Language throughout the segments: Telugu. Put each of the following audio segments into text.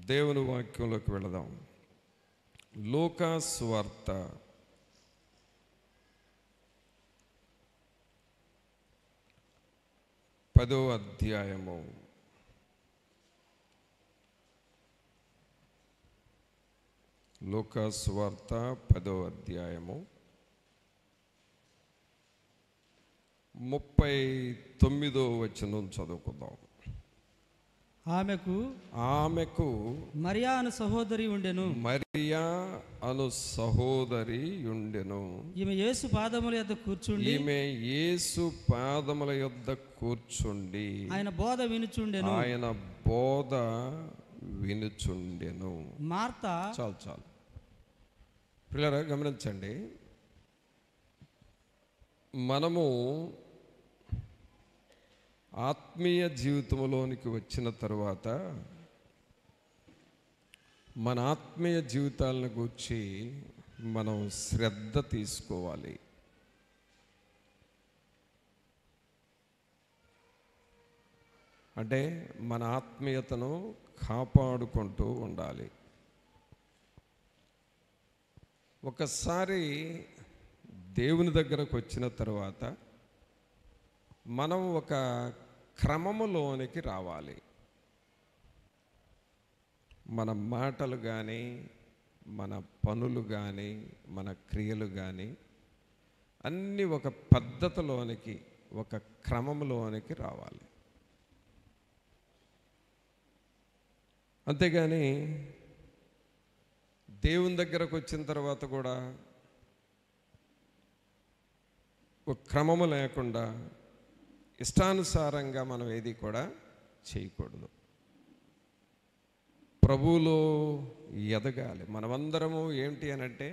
దేవుని వాక్యంలోకి వెళదాం. లూకా సువార్త 10వ అధ్యాయము. లూకా సువార్త 10వ అధ్యాయము 39వ వచనం చదువుకుందాం. ఆమెకు మరియా అను సహోదరి ఉండెను. మరియా అను సహోదరి ఉండెను. ఈమె యేసు పాదముల యొద్ద కూర్చుండి ఆయన బోధ వినుచుండెను. మార్తా చాలు పిల్లరా గమనించండి. మనము ఆత్మీయ జీవితంలోనికి వచ్చిన తర్వాత మన ఆత్మీయ జీవితాలను గురించి మనం శ్రద్ధ తీసుకోవాలి. అంటే మన ఆత్మీయతను కాపాడుకుంటూ ఉండాలి. ఒకసారి దేవుని దగ్గరకు వచ్చిన తర్వాత మనం ఒక క్రమములోనికి రావాలి. మన మాటలు కానీ, మన పనులు కానీ, మన క్రియలు కానీ అన్నీ ఒక పద్ధతిలోనికి, ఒక క్రమంలోనికి రావాలి. అంతేగాని దేవుని దగ్గరకు వచ్చిన తర్వాత కూడా ఒక క్రమము లేకుండా ఇష్టానుసారంగా మనం ఏది కూడా చేయకూడదు. ప్రభువులో ఎదగాలి. మనమందరము ఏంటి అనంటే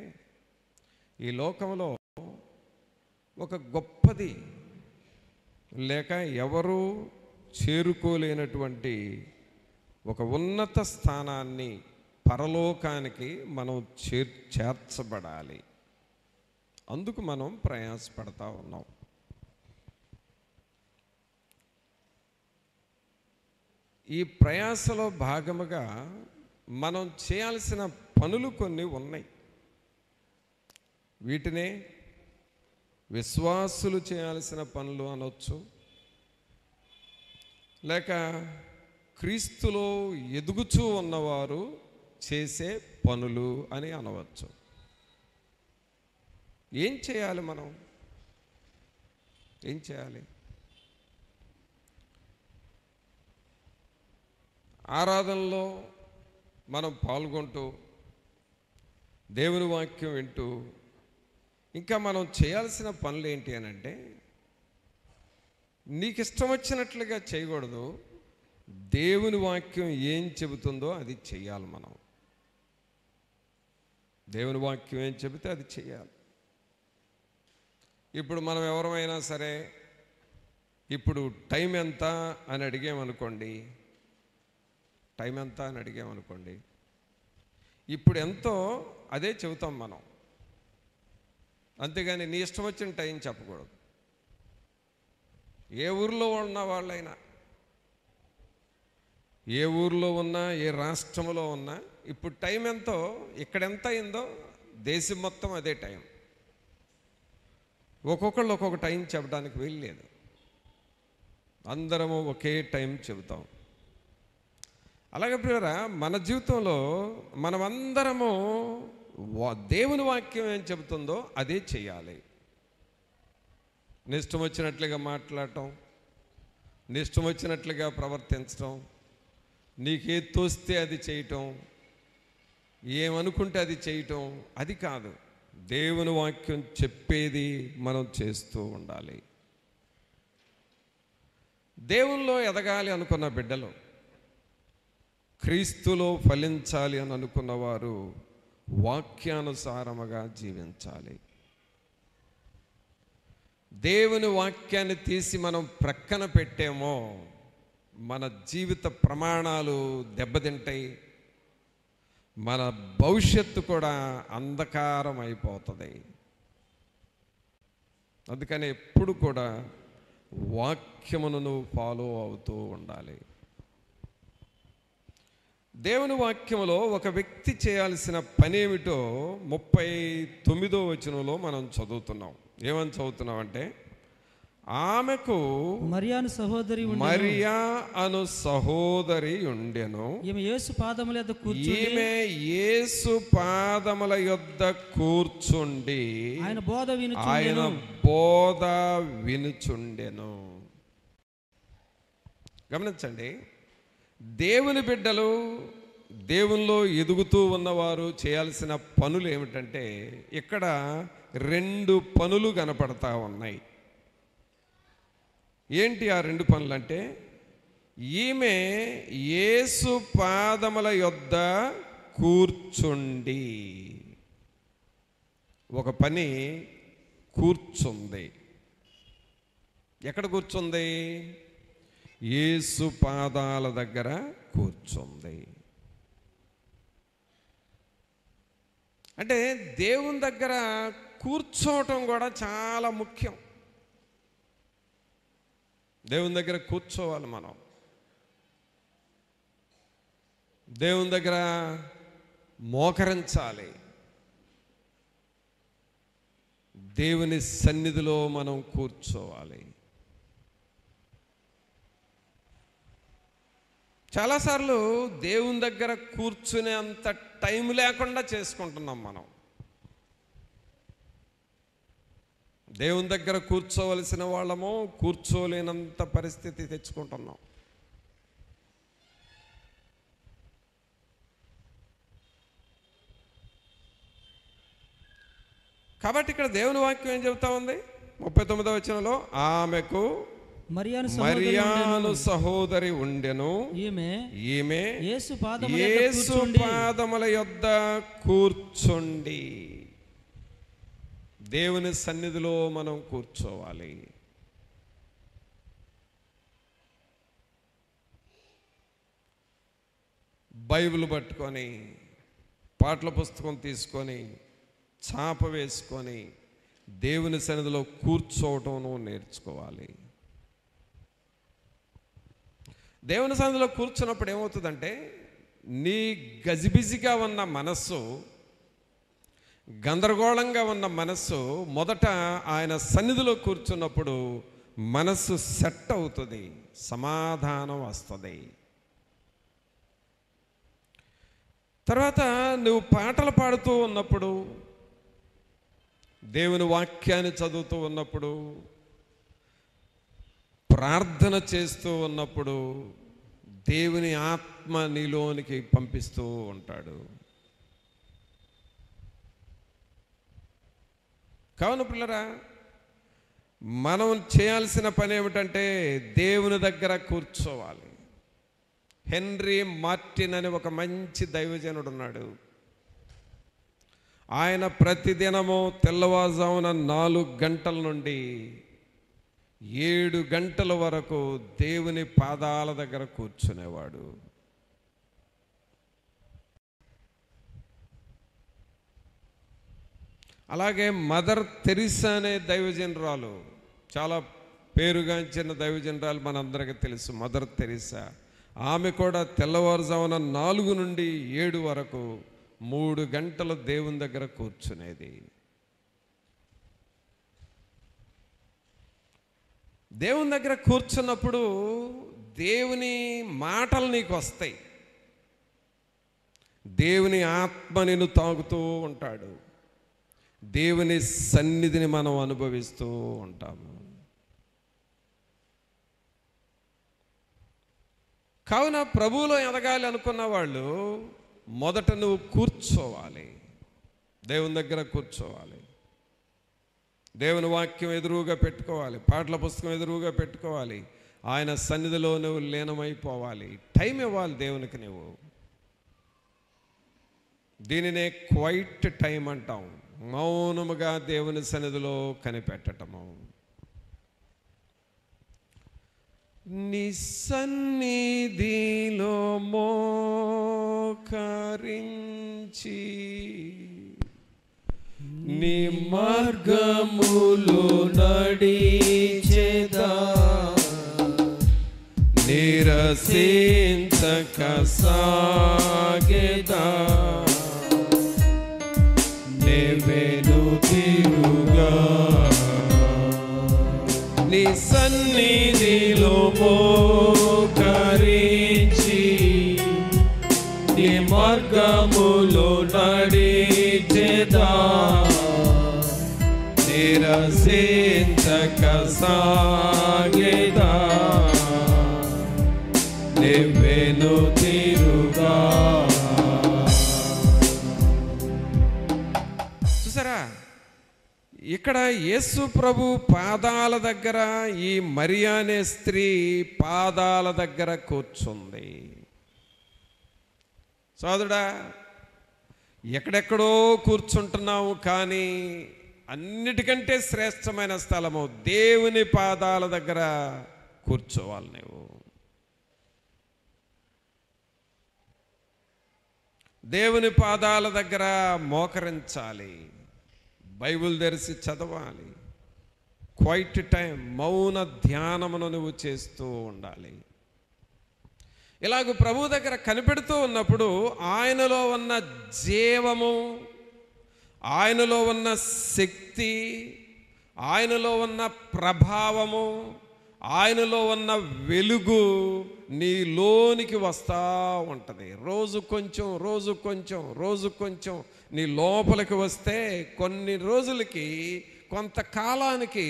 ఈ లోకంలో ఒక గొప్పది లేక ఎవరు చేరుకోలేనటువంటి ఒక ఉన్నత స్థానాన్ని, పరలోకానికి మనం చేర్చబడాలి. అందుకు మనం ప్రయాసపడతా ఉన్నాం. ఈ ప్రయాసలో భాగముగా మనం చేయాల్సిన పనులు కొన్ని ఉన్నాయి. వీటినే విశ్వాసులు చేయాల్సిన పనులు అనొచ్చు, లేక క్రీస్తులో ఎదుగుచూ ఉన్నవారు చేసే పనులు అని అనవచ్చు. ఏం చేయాలి? మనం ఏం చేయాలి? ఆరాధనలో మనం పాల్గొంటూ దేవుని వాక్యం వింటూ ఇంకా మనం చేయాల్సిన పనులు ఏంటి అని అంటే, నీకు ఇష్టం వచ్చినట్లుగా చేయకూడదు. దేవుని వాక్యం ఏం చెబుతుందో అది చెయ్యాలి. మనం దేవుని వాక్యం ఏం చెబితే అది చెయ్యాలి. ఇప్పుడు మనం ఎవరమైనా సరే ఇప్పుడు టైం ఎంత అని అడిగామనుకోండి, ఇప్పుడు ఎంతో అదే చెబుతాం మనం. అంతేగాని నీ ఇష్టం వచ్చిన టైం చెప్పకూడదు. ఏ ఊరిలో ఉన్న వాళ్ళైనా, ఏ ఊరిలో ఉన్నా, ఏ రాష్ట్రంలో ఉన్నా ఇప్పుడు టైం ఎంతో, ఇక్కడ ఎంత అయిందో దేశం మొత్తం అదే టైం. ఒక్కొక్కళ్ళు ఒక్కొక్క టైం చెప్పడానికి వీల్లేదు. అందరము ఒకే టైం చెబుతాం. అలాగే ప్రియరా, మన జీవితంలో మనమందరము దేవుని వాక్యం ఏం చెబుతుందో అదే చేయాలి. నిష్టం వచ్చినట్లుగా మాట్లాడటం, నిష్టం వచ్చినట్లుగా ప్రవర్తించటం, నీకేది తోస్తే అది చేయటం, ఏమనుకుంటే అది చేయటం, అది కాదు. దేవుని వాక్యం చెప్పేది మనం చేస్తూ ఉండాలి. దేవుల్లో ఎదగాలి అనుకున్న బిడ్డలు, క్రీస్తులో ఫలించాలి అని అనుకున్నవారు వాక్యానుసారముగా జీవించాలి. దేవుని వాక్యాన్ని తీసి మనం ప్రక్కన పెట్టేమో మన జీవిత ప్రమాణాలు దెబ్బతింటాయి. మన భవిష్యత్తు కూడా అంధకారం అయిపోతుంది. అందుకని ఎప్పుడు కూడా వాక్యమును ఫాలో అవుతూ ఉండాలి. దేవుని వాక్యంలో ఒక వ్యక్తి చేయాల్సిన పని ఏమిటో 39వ వచనంలో మనం చదువుతున్నాం. ఏమని చదువుతున్నాం అంటే, ఆమెకు మరియా అను సహోదరి ఉండెను. ఈమె యేసు పాదముల యొద్ద కూర్చుండి ఆయన బోధ వినుచుండెను. గమనించండి, దేవుని బిడ్డలు, దేవునిలో ఎదుగుతూ ఉన్నవారు చేయాల్సిన పనులు ఏమిటంటే, ఇక్కడ 2 పనులు కనపడతా ఉన్నాయి. ఏంటి ఆ 2 పనులు అంటే, ఈమె యేసు పాదముల యొద్ద కూర్చుండి, ఒక పని కూర్చుంది. ఎక్కడ కూర్చుంది? యేసు పాదాల దగ్గర కూర్చుంది. అంటే దేవుని దగ్గర కూర్చోవటం కూడా చాలా ముఖ్యం. దేవుని దగ్గర కూర్చోవాలి మనం. దేవుని దగ్గర మోకరించాలి. దేవుని సన్నిధిలో మనం కూర్చోవాలి. చాలాసార్లు దేవుని దగ్గర కూర్చునే అంత టైం లేకుండా చేసుకుంటున్నాం మనం. దేవుని దగ్గర కూర్చోవలసిన వాళ్ళము కూర్చోలేనంత పరిస్థితి తెచ్చుకుంటున్నాం. కాబట్టి ఇక్కడ దేవుని వాక్యం ఏం చెబుతా ఉంది? 39వ వచనంలో, ఆమెకు మరియాను సహోదరి ఉండెను. ఈమె యేసు పాదముల యొద్ద కూర్చుండి. దేవుని సన్నిధిలో మనం కూర్చోవాలి. బైబిల్ పట్టుకొని, పాటల పుస్తకం తీసుకొని, చాప వేసుకొని దేవుని సన్నిధిలో కూర్చోవటం నేర్చుకోవాలి. దేవుని సన్నిధిలో కూర్చున్నప్పుడు ఏమవుతుందంటే, నీ గజిబిజిగా ఉన్న మనస్సు, గందరగోళంగా ఉన్న మనస్సు మొదట ఆయన సన్నిధిలో కూర్చున్నప్పుడు మనస్సు సెట్ అవుతుంది, సమాధానం వస్తుంది. తర్వాత నువ్వు పాటలు పాడుతూ ఉన్నప్పుడు, దేవుని వాక్యాన్ని చదువుతూ ఉన్నప్పుడు, ప్రార్థన చేస్తూ ఉన్నప్పుడు దేవుని ఆత్మ నీలోనికి పంపిస్తూ ఉంటాడు. కావున పిల్లరా, మనం చేయాల్సిన పని ఏమిటంటే దేవుని దగ్గర కూర్చోవాలి. హెన్రీ మార్టిన్ అని ఒక మంచి దైవజనుడు ఉన్నాడు. ఆయన ప్రతిదినము తెల్లవారుజామున 4 గంటల నుండి 7 గంటల వరకు దేవుని పాదాల దగ్గర కూర్చునేవాడు. అలాగే మదర్ తెరిసా అనే దైవజనరాలు, చాలా పేరుగాంచిన దైవజనరాలు మనందరికీ తెలుసు, మదర్ తెరిసా. ఆమె కూడా తెల్లవారుజామున 4 నుండి 7 వరకు 3 గంటలు దేవుని దగ్గర కూర్చునేది. దేవుని దగ్గర కూర్చున్నప్పుడు దేవుని మాటలు నీకు వస్తాయి. దేవుని ఆత్మ నిన్ను తాగుతూ ఉంటాడు. దేవుని సన్నిధిని మనం అనుభవిస్తూ ఉంటాము. కావున ప్రభువులో ఎదగాలి అనుకున్న వాళ్ళు మొదట నువ్వు కూర్చోవాలి, దేవుని దగ్గర కూర్చోవాలి. దేవుని వాక్యం ఎదురుగా పెట్టుకోవాలి, పాటల పుస్తకం ఎదురుగా పెట్టుకోవాలి. ఆయన సన్నిధిలో నువ్వు లీనమైపోవాలి. టైం ఇవ్వాలి దేవునికి. నువ్వు దీనినే క్వైట్ టైం అంటాం. మౌనముగా దేవుని సన్నిధిలో కనిపెట్టటము. నీ సన్నిధిలో మోకరించి నీ మార్గములు నడిచేదా, నీ నిరసించక సాగెదా నెవెను తిరుగా నీ సన్నిధిలో మోకరించి నీ మార్గములో నడిచెదా నిరసించక సాగెదా నెవెను తిరుగా. చూసారా, ఇక్కడ యేసు ప్రభు పాదాల దగ్గర ఈ మరియా అనే స్త్రీ పాదాల దగ్గర కూర్చుంది. సోదరుడా, ఎక్కడెక్కడో కూర్చుంటున్నాము, కానీ అన్నిటికంటే శ్రేష్టమైన స్థలము దేవుని పాదాల దగ్గర కూర్చోవాలి. నువ్వు దేవుని పాదాల దగ్గర మోకరించాలి, బైబిల్ తెరిచి చదవాలి, క్వైట్ టైం మౌన ధ్యానమును నువ్వు చేస్తూ ఉండాలి. ఇలాగ ప్రభు దగ్గర కనిపెడుతూ ఉన్నప్పుడు ఆయనలో ఉన్న జీవము, ఆయనలో ఉన్న శక్తి, ఆయనలో ఉన్న ప్రభావము, ఆయనలో ఉన్న వెలుగు నీలోనికి వస్తూ ఉంటుంది. రోజు కొంచెం రోజు కొంచెం రోజు కొంచెం నీ లోపలికి వస్తే కొన్ని రోజులకి, కొంతకాలానికి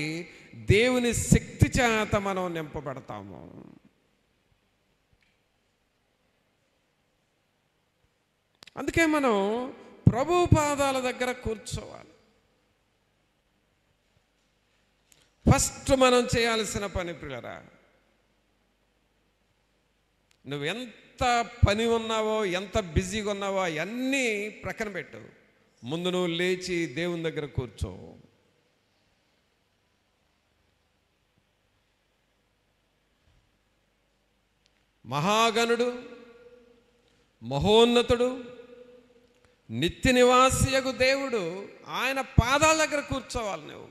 దేవుని శక్తి చేత మనం నింపబడతాము. అందుకే మనం ప్రభు పాదాల దగ్గర కూర్చోవాలి. ఫస్ట్ మనం చేయాల్సిన పని ప్రియులారా, నువ్వు ఎంత పని ఉన్నావో, ఎంత బిజీగా ఉన్నావో అవన్నీ ప్రక్కన పెట్టు. ముందు నువ్వు లేచి దేవుని దగ్గర కూర్చో. మహాగణుడు, మహోన్నతుడు, నిత్య నివాసియగు దేవుడు ఆయన పాదాల దగ్గర కూర్చోవాలి. నువ్వు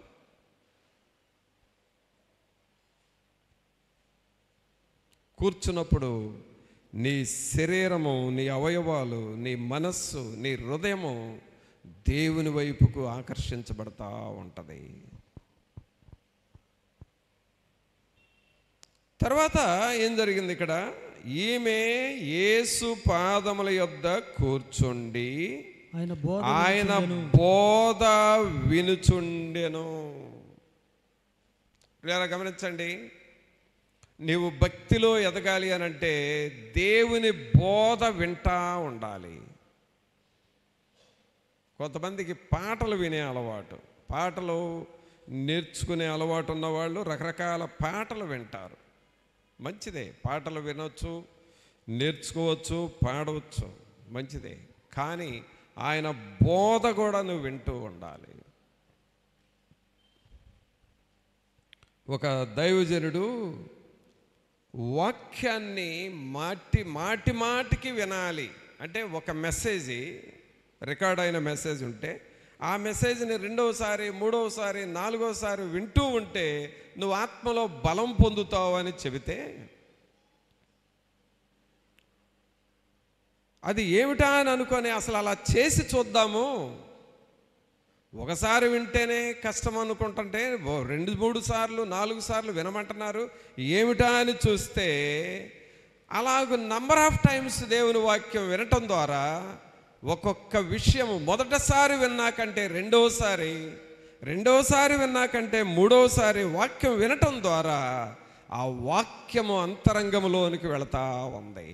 కూర్చున్నప్పుడు నీ శరీరము, నీ అవయవాలు, నీ మనస్సు, నీ హృదయము దేవుని వైపుకు ఆకర్షించబడతా ఉంటుంది. తర్వాత ఏం జరిగింది ఇక్కడ? ఈమె యేసు పాదముల యొద్ద కూర్చుండి ఆయన బోధ వినుచుండెను. గమనించండి, నీవు భక్తిలో ఎదగాలి అనంటే దేవుని బోధ వింటా ఉండాలి. కొంతమందికి పాటలు వినే అలవాటు, పాటలు నేర్చుకునే అలవాటు ఉన్నవాళ్ళు రకరకాల పాటలు వింటారు. మంచిదే, పాటలు వినొచ్చు, నేర్చుకోవచ్చు, పాడవచ్చు, మంచిదే. కానీ ఆయన బోధ కూడా నువ్వు వింటూ ఉండాలి. ఒక దైవజనుడు వాక్యాన్ని మాటికి వినాలి. అంటే ఒక మెసేజ్, రికార్డ్ అయిన మెసేజ్ ఉంటే ఆ మెసేజ్ని రెండవసారి, మూడవసారి, నాలుగోసారి వింటూ ఉంటే నువ్వు ఆత్మలో బలం పొందుతావు అని చెబితే, అది ఏమిటా అని అనుకొని అసలు అలా చేసి చూద్దాము. ఒకసారి వింటేనే కష్టం అనుకుంటుంటే 2, 3 సార్లు, 4 సార్లు వినమంటున్నారు, ఏమిటా అని చూస్తే అలాగ నంబర్ ఆఫ్ టైమ్స్ దేవుని వాక్యం వినటం ద్వారా ఒక్కొక్క విషయము మొదటిసారి విన్నాకంటే రెండోసారి, రెండోసారి విన్నాకంటే మూడోసారి వాక్యం వినటం ద్వారా ఆ వాక్యము అంతరంగంలోనికి వెళతా ఉంది.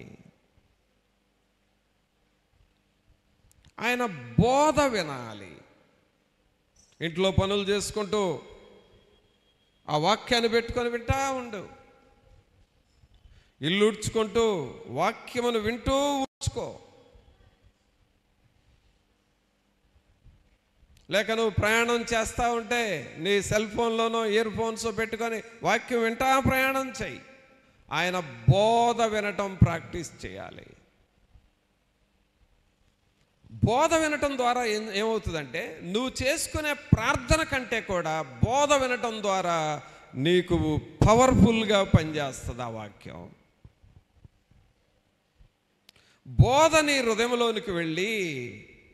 ఆయన బోధ వినాలి. ఇంట్లో పనులు చేసుకుంటూ ఆ వాక్యాన్ని పెట్టుకొని వింటా ఉండు. ఇల్లు ఉడ్చుకుంటూ వాక్యమును వింటూ ఉంచుకో. లేక నువ్వు ప్రయాణం చేస్తూ ఉంటే నీ సెల్ ఫోన్లోనో ఇయర్ ఫోన్స్ పెట్టుకొని వాక్యం వింటా ప్రయాణం చెయ్యి. ఆయన బోధ వినటం ప్రాక్టీస్ చేయాలి. బోధ వినటం ద్వారా ఏమవుతుందంటే నువ్వు చేసుకునే ప్రార్థన కంటే కూడా బోధ వినటం ద్వారా నీకు పవర్ఫుల్గా పనిచేస్తుంది ఆ వాక్యం. బోధ నీ హృదయంలోనికి వెళ్ళి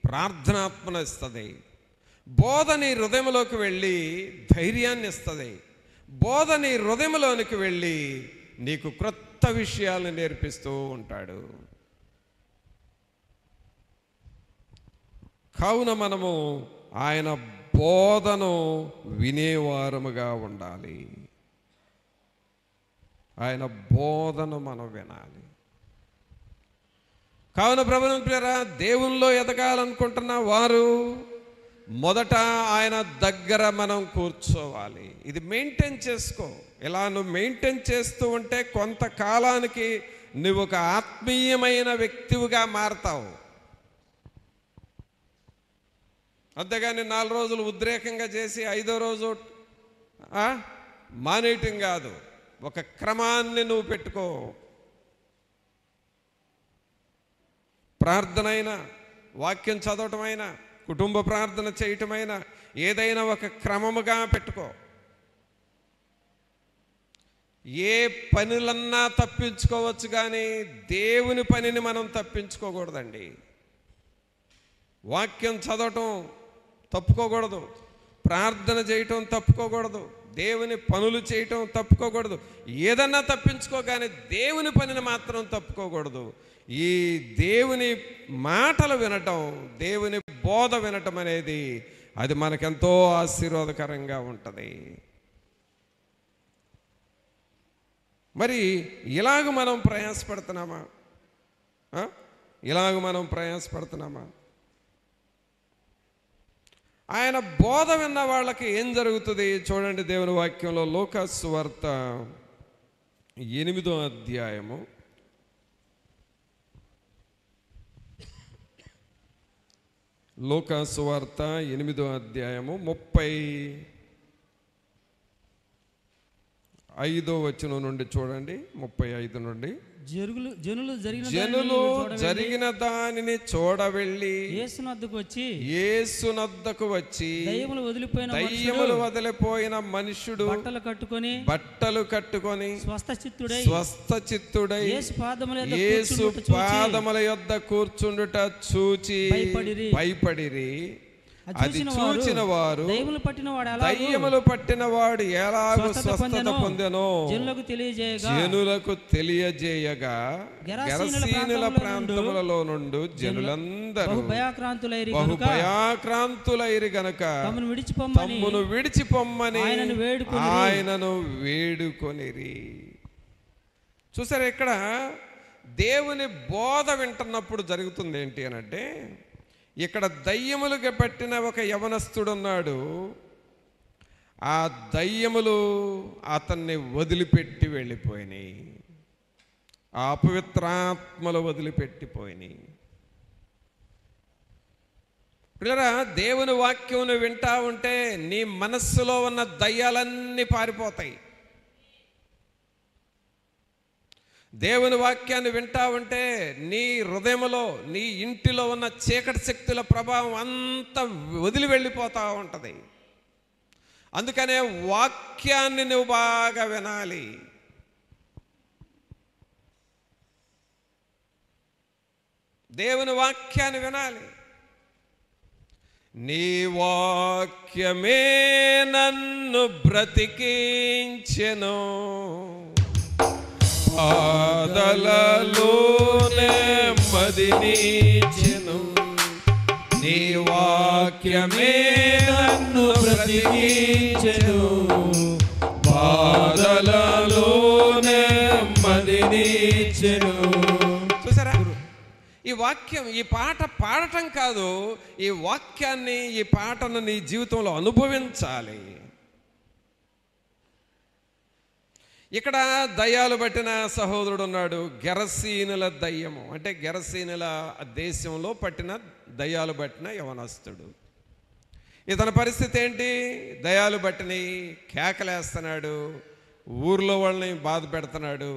ప్రార్థనాత్మను ఇస్తుంది. బోధ నీ హృదయంలోకి వెళ్ళి ధైర్యాన్ని ఇస్తుంది. బోధ నీ హృదయంలోనికి వెళ్ళి నీకు క్రొత్త విషయాలను నేర్పిస్తూ ఉంటాడు. కావున మనము ఆయన బోధను వినేవారముగా ఉండాలి. ఆయన బోధను మనం వినాలి. కావున ప్రభువుని ప్రియరా, దేవునిలో ఎదగాలనుకుంటున్న వారు మొదట ఆయన దగ్గర మనం కూర్చోవాలి. ఇది మెయింటైన్ చేసుకో. ఇలా నువ్వు మెయింటైన్ చేస్తూ ఉంటే కొంతకాలానికి నువ్వు ఒక ఆత్మీయమైన వ్యక్తివిగా మారతావు. అంతేగాని 4 రోజులు ఉద్రేకంగా చేసి 5వ రోజు మానేయటం కాదు. ఒక క్రమాన్ని నువ్వు పెట్టుకో. ప్రార్థన అయినా, వాక్యం చదవటమైనా, కుటుంబ ప్రార్థన చేయటమైనా ఏదైనా ఒక క్రమముగా పెట్టుకో. ఏ పనులన్నా తప్పించుకోవచ్చు, కానీ దేవుని పనిని మనం తప్పించుకోకూడదండి. వాక్యం చదవటం తప్పుకోకూడదు, ప్రార్థన చేయటం తప్పుకోకూడదు, దేవుని పనులు చేయటం తప్పుకోకూడదు. ఏదన్నా తప్పించుకో, కానీ దేవుని పనిని మాత్రం తప్పుకోకూడదు. ఈ దేవుని మాటలు వినటం, దేవుని బోధ వినటం అనేది అది మనకెంతో ఆశీర్వాదకరంగా ఉంటుంది. మరి ఇలాగ మనం ప్రయాసపడుతున్నామా? ఇలాగ మనం ప్రయాసపడుతున్నామా? ఆయన బోధ విన్న వాళ్ళకి ఏం జరుగుతుంది చూడండి. దేవుని వాక్యంలో లూకా సువార్త 8వ అధ్యాయము 35వ వచనం నుండి చూడండి. 35 నుండి. జనులు జరిగిన దానిని చూడవెళ్ళి యేసునద్దకు వచ్చి దయ్యములు వదిలిపోయిన మనుషుడు బట్టలు కట్టుకొని స్వస్థచిత్తుడై యేసు పాదముల యొద్ద కూర్చుండుట చూచి భయపడిరి. అది చూచిన వారు దయ్యములు పట్టిన వాడు ఎలాగో స్వస్థత పొందెనో జనులకు తెలియజేయగా గెరసీనుల ప్రాంతములలో నుండి జనులందరూ బహు భయాక్రాంతులైరి గనుక తమ్మును విడిచిపొమ్మని ఆయనను వేడుకొనిరి. చూసారా, ఇక్కడ దేవుని బోధ వింటున్నప్పుడు జరుగుతుంది ఏంటి అనంటే, ఇక్కడ దయ్యములుగా పట్టిన ఒక యవనస్తుడున్నాడు. ఆ దయ్యములు అతన్ని వదిలిపెట్టి వెళ్ళిపోయినాయి. ఆ అపవిత్రాత్మలు వదిలిపెట్టిపోయినాయి. పిల్లరా, దేవుని వాక్యం వింటా ఉంటే నీ మనస్సులో ఉన్న దయ్యాలన్నీ పారిపోతాయి. దేవుని వాక్యాన్ని వింటా ఉంటే నీ హృదయంలో, నీ ఇంటిలో ఉన్న చీకటి శక్తుల ప్రభావం అంతా వదిలి వెళ్ళిపోతూ ఉంటుంది. అందుకనే వాక్యాన్ని నువ్వు బాగా వినాలి. దేవుని వాక్యాన్ని వినాలి. నీ వాక్యమే నన్ను బ్రతికించెను, పాదలలోనే మదినిచెను. నీ వాక్యమే నన్ను బ్రతికించెను, పాదలలోనే మదినిచెను. చూసారా, ఈ వాక్యం, ఈ పాట పాడటం కాదు, ఈ వాక్యాన్ని, ఈ పాటను నీ జీవితంలో అనుభవించాలి. ఇక్కడ దయ్యాలు పట్టిన సహోదరుడు ఉన్నాడు. గెరసీనుల దయ్యము అంటే గెరసీనుల దేశంలో పట్టిన దయ్యాలు పట్టిన యవనస్తుడు. ఇతని పరిస్థితి ఏంటి? దయ్యాలు పట్టినవి, కేకలేస్తున్నాడు, ఊర్లో వాళ్ళని బాధ పెడుతున్నాడు,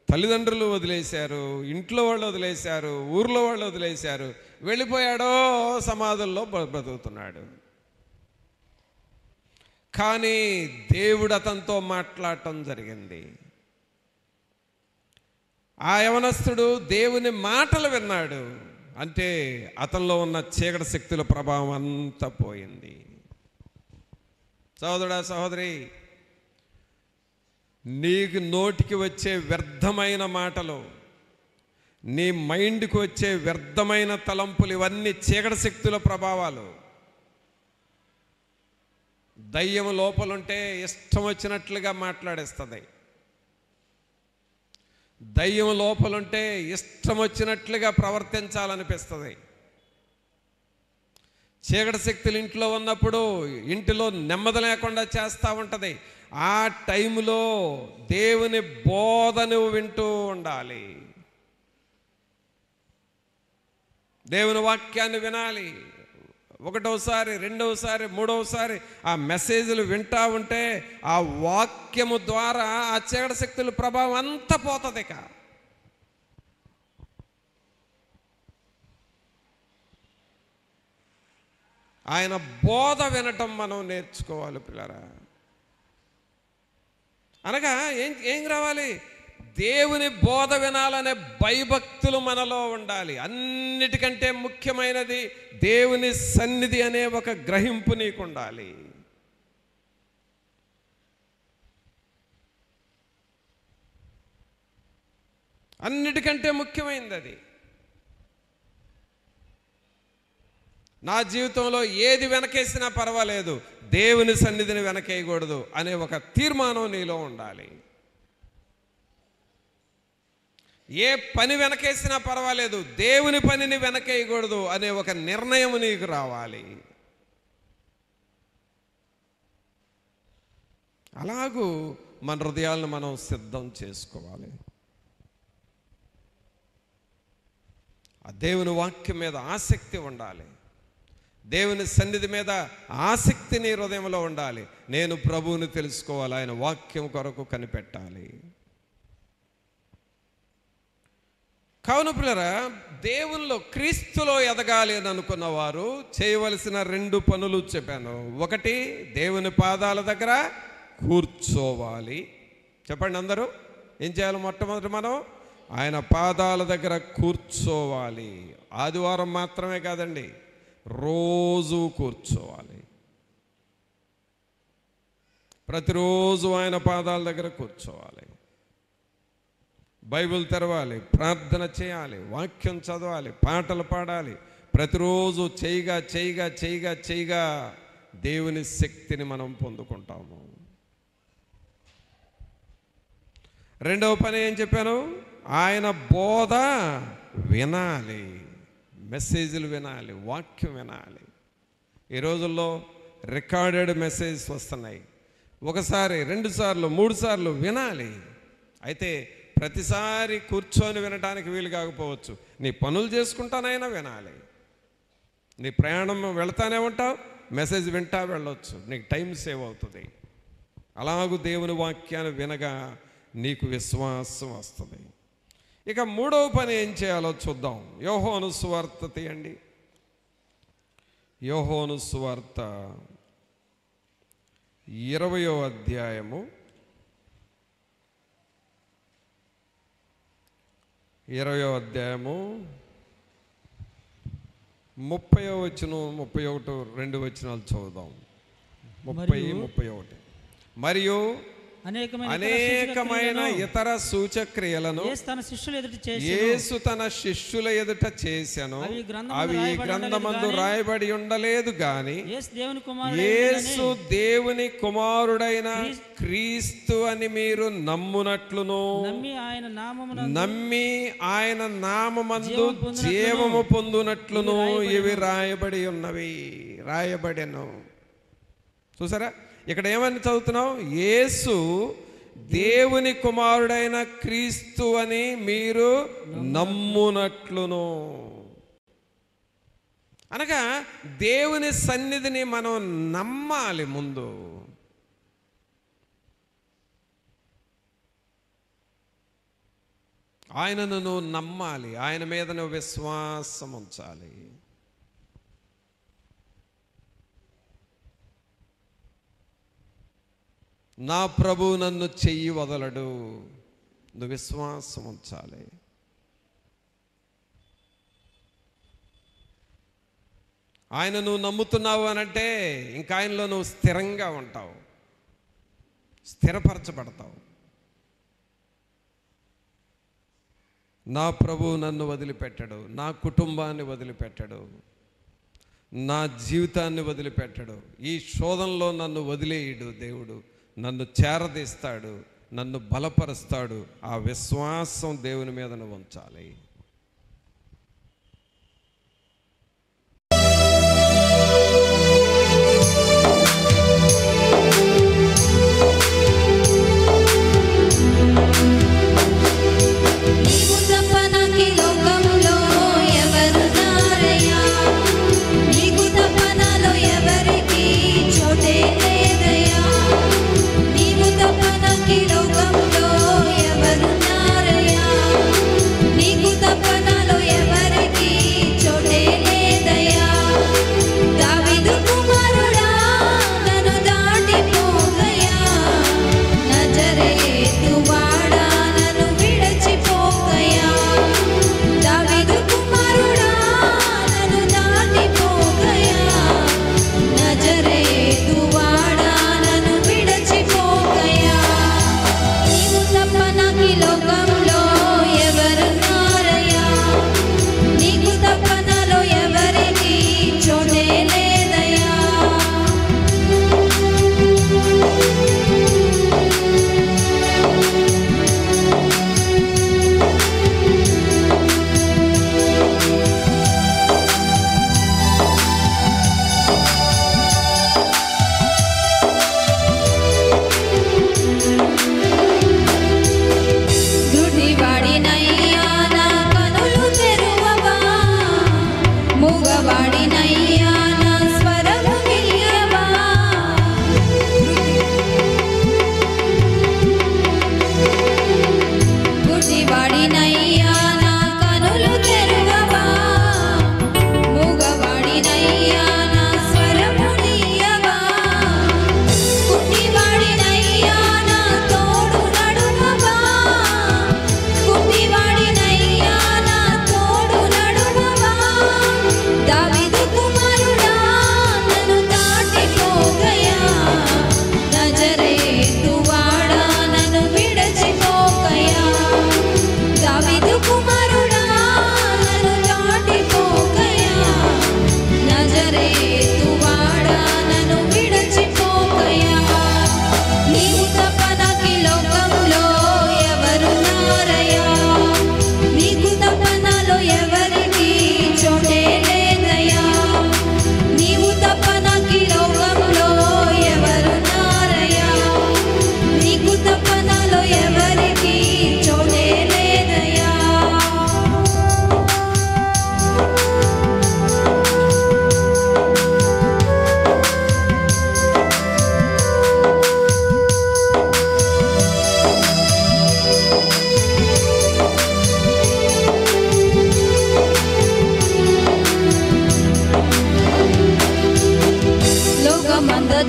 తల్లిదండ్రులు వదిలేశారు, ఇంట్లో వాళ్ళు వదిలేశారు, ఊర్లో వాళ్ళు వదిలేశారు, వెళ్ళిపోయాడో సమాధుల్లో బ్రతుకుతున్నాడు. కానీ దేవుడు అతనితో మాట్లాడటం జరిగింది. ఆ యవనస్తుడు దేవుని మాటలు విన్నాడు, అంటే అతనిలో ఉన్న చీకటి శక్తుల ప్రభావం అంతా పోయింది. సహోదరా, సహోదరి, నీకు నోటికి వచ్చే వ్యర్థమైన మాటలు, నీ మైండ్కి వచ్చే వ్యర్థమైన తలంపులు, ఇవన్నీ చీకటి శక్తుల ప్రభావాలు. దయ్యం లోపలుంటే ఇష్టం వచ్చినట్లుగా మాట్లాడేస్తుంది. దయ్యం లోపలుంటే ఇష్టం వచ్చినట్లుగా ప్రవర్తించాలనిపిస్తుంది. చీకటి శక్తులు ఇంట్లో ఉన్నప్పుడు ఇంటిలో నెమ్మది లేకుండా చేస్తూ ఉంటుంది. ఆ టైంలో దేవుని బోధను వింటూ ఉండాలి, దేవుని వాక్యాన్ని వినాలి. ఒకటోసారి, రెండవసారి, మూడవసారి ఆ మెసేజ్లు వింటూ ఉంటే ఆ వాక్యము ద్వారా ఆ చీకటి శక్తుల ప్రభావం అంతా పోతుంది. ఇక ఆయన బోధ వినటం మనం నేర్చుకోవాలి పిల్లరా. అనగా ఏం రావాలి? దేవుని బోధ వినాలనే భయభక్తులు మనలో ఉండాలి. అన్నిటికంటే ముఖ్యమైనది దేవుని సన్నిధి అనే ఒక గ్రహింపు నీకు ఉండాలి. అన్నిటికంటే ముఖ్యమైనది అది. నా జీవితంలో ఏది వెనకేసినా పర్వాలేదు, దేవుని సన్నిధిని వెనకేయకూడదు అనే ఒక తీర్మానం నీలో ఉండాలి. ఏ పని వెనకేసినా పర్వాలేదు, దేవుని పనిని వెనకేయకూడదు అనే ఒక నిర్ణయం నీకు రావాలి. అలాగూ మన హృదయాలను మనం సిద్ధం చేసుకోవాలి. ఆ దేవుని వాక్యం మీద ఆసక్తి ఉండాలి, దేవుని సన్నిధి మీద ఆసక్తి నీ హృదయంలో ఉండాలి. నేను ప్రభువుని తెలుసుకోవాలి, ఆయన వాక్యం కొరకు కనిపెట్టాలి. కావున పిల్లరా, దేవునిలో, క్రీస్తులో ఎదగాలి అని అనుకున్న వారు చేయవలసిన 2 పనులు చెప్పాను. ఒకటి, దేవుని పాదాల దగ్గర కూర్చోవాలి. చెప్పండి అందరూ, ఏం చేయాలి? మొట్టమొదటి మనం ఆయన పాదాల దగ్గర కూర్చోవాలి. ఆదివారం మాత్రమే కాదండి, రోజు కూర్చోవాలి. ప్రతిరోజు ఆయన పాదాల దగ్గర కూర్చోవాలి. బైబిల్ తెరవాలి, ప్రార్థన చేయాలి, వాక్యం చదవాలి, పాటలు పాడాలి. ప్రతిరోజు చేయగా దేవుని శక్తిని మనం పొందుకుంటాము. రెండవ పని ఏం చెప్పాను? ఆయన బోధ వినాలి, మెసేజ్లు వినాలి, వాక్యం వినాలి. ఈ రోజుల్లో రికార్డెడ్ మెసేజ్ వస్తున్నాయి. ఒకసారి, 2 సార్లు, 3 సార్లు వినాలి. అయితే ప్రతిసారి కూర్చొని వినడానికి వీలు కాకపోవచ్చు. నీ పనులు చేసుకుంటానైనా వినాలి. నీ ప్రయాణం వెళతానే ఉంటావు, మెసేజ్ వింటా వెళ్ళొచ్చు, నీకు టైం సేవ్ అవుతుంది. అలాగూ దేవుని వాక్యాన్ని వినగా నీకు విశ్వాసం వస్తుంది. ఇక 3వ పని ఏం చేయాలో చూద్దాం. యోహోను సువార్త తీయండి. యోహోను సువార్త 20వ అధ్యాయము 20వ అధ్యాయము 30వ వచనం, 31, 2 వచనాలు చదువుదాం. 30, 31. మరియు అనేకమైన ఇతర సూచక్రియలను యేసు తన శిష్యుల ఎదుట చేసెను. అవి ఈ గ్రంథమందు రాయబడి ఉండలేదు గాని యేసు దేవుని కుమారుడైన క్రీస్తు అని మీరు నమ్మునట్లును, నమ్మి ఆయన నామమందు జీవము పొందునట్లును ఇవి రాయబడి ఉన్నవి. రాయబడెను. చూసారా, ఇక్కడ ఏమని చదువుతున్నావు? యేసు దేవుని కుమారుడైన క్రీస్తు అని మీరు నమ్మునట్లును. అనగా దేవుని సన్నిధిని మనం నమ్మాలి. ముందు ఆయనను నువ్వు నమ్మాలి, ఆయన మీద నువ్వు విశ్వాసం ఉంచాలి. నా ప్రభు నన్ను చెయ్యి వదలడు, నువ్వు విశ్వాసం ఉంచాలి. ఆయన నువ్వు నమ్ముతున్నావు అనంటే ఇంకా ఆయనలో నువ్వు స్థిరంగా ఉంటావు, స్థిరపరచబడతావు. నా ప్రభువు నన్ను వదిలిపెట్టడు, నా కుటుంబాన్ని వదిలిపెట్టడు, నా జీవితాన్ని వదిలిపెట్టడు. ఈ శోధనలో నన్ను వదిలేయడు దేవుడు, నన్ను చేరదీస్తాడు, నన్ను బలపరుస్తాడు. ఆ విశ్వాసం దేవుని మీద నువ్వు ఉంచాలి.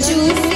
చూసి